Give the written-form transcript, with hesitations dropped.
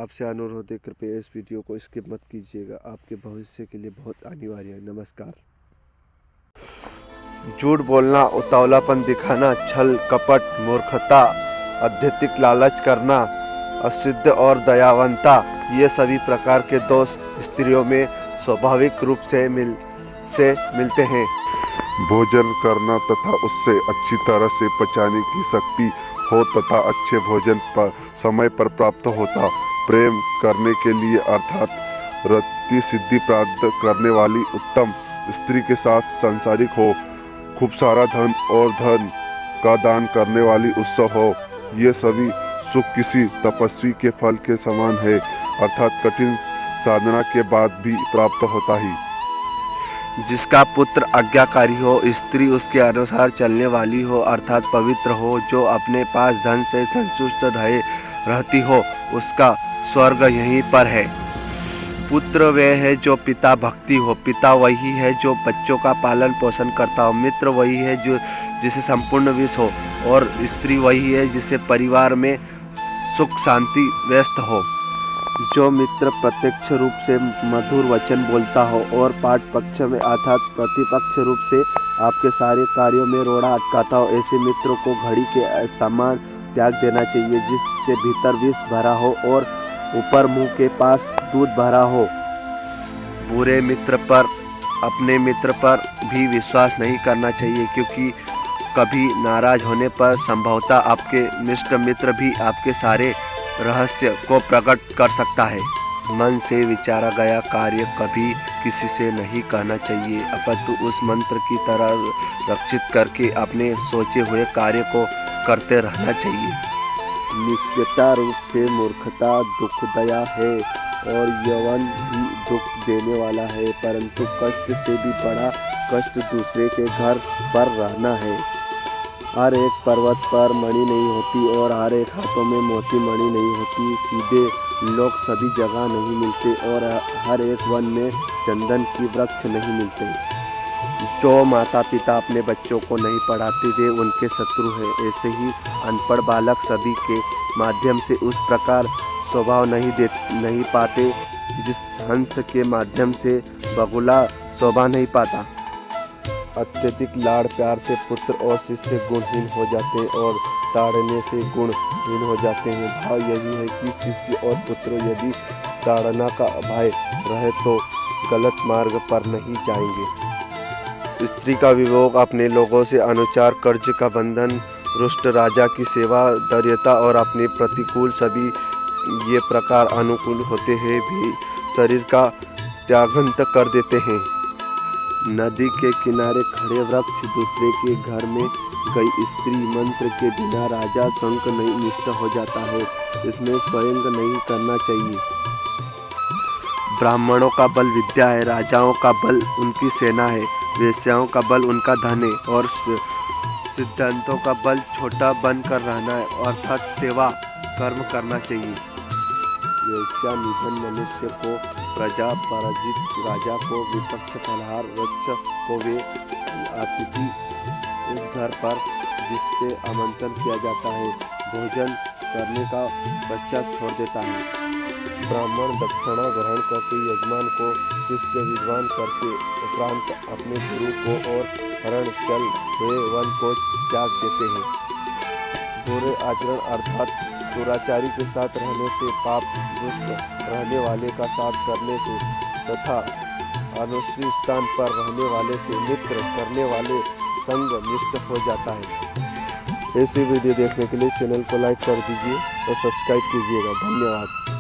आपसे अनुरोध है, कृपया इस वीडियो को स्किप मत कीजिएगा, आपके भविष्य के लिए बहुत अनिवार्य है। नमस्कार। झूठ बोलना, उतावलापन दिखाना, छल कपट, मूर्खता, अत्यधिक लालच करना, असिद्ध और दयावंता, ये सभी प्रकार के दोष स्त्रियों में स्वाभाविक रूप से मिलते हैं। भोजन करना तथा उससे अच्छी तरह से पचाने की शक्ति हो तथा अच्छे भोजन पर समय पर प्राप्त होता, प्रेम करने के लिए अर्थात रति सिद्धि प्राप्त करने वाली उत्तम स्त्री के साथ सांसारिक हो, खूब सारा धन और धन का दान करने वाली उत्सव हो, ये सभी सुख किसी तपस्वी के फल के समान है, अर्थात कठिन साधना के बाद भी प्राप्त होता ही। जिसका पुत्र आज्ञाकारी हो, स्त्री उसके अनुसार चलने वाली हो अर्थात पवित्र हो, जो अपने पास धन से संतुष्ट रहती हो, उसका स्वर्ग यहीं पर है। पुत्र वह है जो पिता भक्ति हो, पिता वही है जो बच्चों का पालन पोषण करता हो, मित्र वही है जो जिसे संपूर्ण विष हो, और स्त्री वही है जिसे परिवार में सुख शांति व्यस्त हो। जो मित्र प्रत्यक्ष रूप से मधुर वचन बोलता हो और पाठ पक्ष में अर्थात प्रतिपक्ष रूप से आपके सारे कार्यों में रोड़ा अटकाता हो, ऐसे मित्रों को घड़ी के समान त्याग देना चाहिए, जिसके भीतर विष भरा हो और ऊपर मुंह के पास दूध भरा हो। बुरे मित्र पर, अपने मित्र पर भी विश्वास नहीं करना चाहिए, क्योंकि कभी नाराज होने पर संभवतः आपके निष्ठ मित्र भी आपके सारे रहस्य को प्रकट कर सकता है। मन से विचारा गया कार्य कभी किसी से नहीं कहना चाहिए, अपितु उस मंत्र की तरह रक्षित करके अपने सोचे हुए कार्य को करते रहना चाहिए। निश्चित रूप से मूर्खता दुखदया है और यौवन भी दुख देने वाला है, परंतु कष्ट से भी बड़ा कष्ट दूसरे के घर पर रहना है। हर एक पर्वत पर मणि नहीं होती और हर एक हाथों में मोती मणि नहीं होती, सीधे लोग सभी जगह नहीं मिलते और हर एक वन में चंदन की वृक्ष नहीं मिलते। जो माता पिता अपने बच्चों को नहीं पढ़ाते वे उनके शत्रु हैं, ऐसे ही अनपढ़ बालक सभी के माध्यम से उस प्रकार स्वभाव नहीं पाते जिस हंस के माध्यम से बगुला शोभा नहीं पाता। अत्यधिक लाड़ प्यार से पुत्र और शिष्य गुणहीन हो जाते हैं और ताड़ने से गुणहीन हो जाते हैं। भाव यही है कि शिष्य और पुत्र यदि ताड़ना का भय रहे तो गलत मार्ग पर नहीं जाएंगे। स्त्री का विभोग, अपने लोगों से अनुचार, कर्ज का बंधन, रुष्ट राजा की सेवा, दरिद्रता और अपने प्रतिकूल सभी ये प्रकार अनुकूल होते हैं भी शरीर का त्यागांत कर देते हैं। नदी के किनारे खड़े वृक्ष दूसरे के घर में गई स्त्री मंत्र के बिना राजा शंख नहीं निष्ठ हो जाता है, इसमें स्वयं नहीं करना चाहिए। ब्राह्मणों का बल विद्या है, राजाओं का बल उनकी सेना है, वेश्याओं का बल उनका धन है और सिद्धांतों का बल छोटा बनकर रहना है, अर्थात सेवा कर्म करना चाहिए। वेश्या निधन मनुष्य को, प्रजा पराजित राजा को, विपक्ष फलहार वृक्ष को वे अतिथि उस घर पर जिससे आमंत्रण किया जाता है भोजन करने का पश्चात छोड़ देता है। ब्राह्मण दक्षिणा ग्रहण करके यजमान को शिष्य विद्वान करके उपरांत अपने गुरु को और हरण चल हुए वन को त्याग देते हैं। बुरे आचरण अर्थात दुराचारी के साथ रहने से, पाप दुष्ट रहने वाले का साथ करने से तथा अनुष्ठित स्थान पर रहने वाले से मित्र करने वाले संग निष्ठ हो जाता है। ऐसी वीडियो देखने के लिए चैनल को लाइक कर दीजिए और सब्सक्राइब कीजिएगा। धन्यवाद।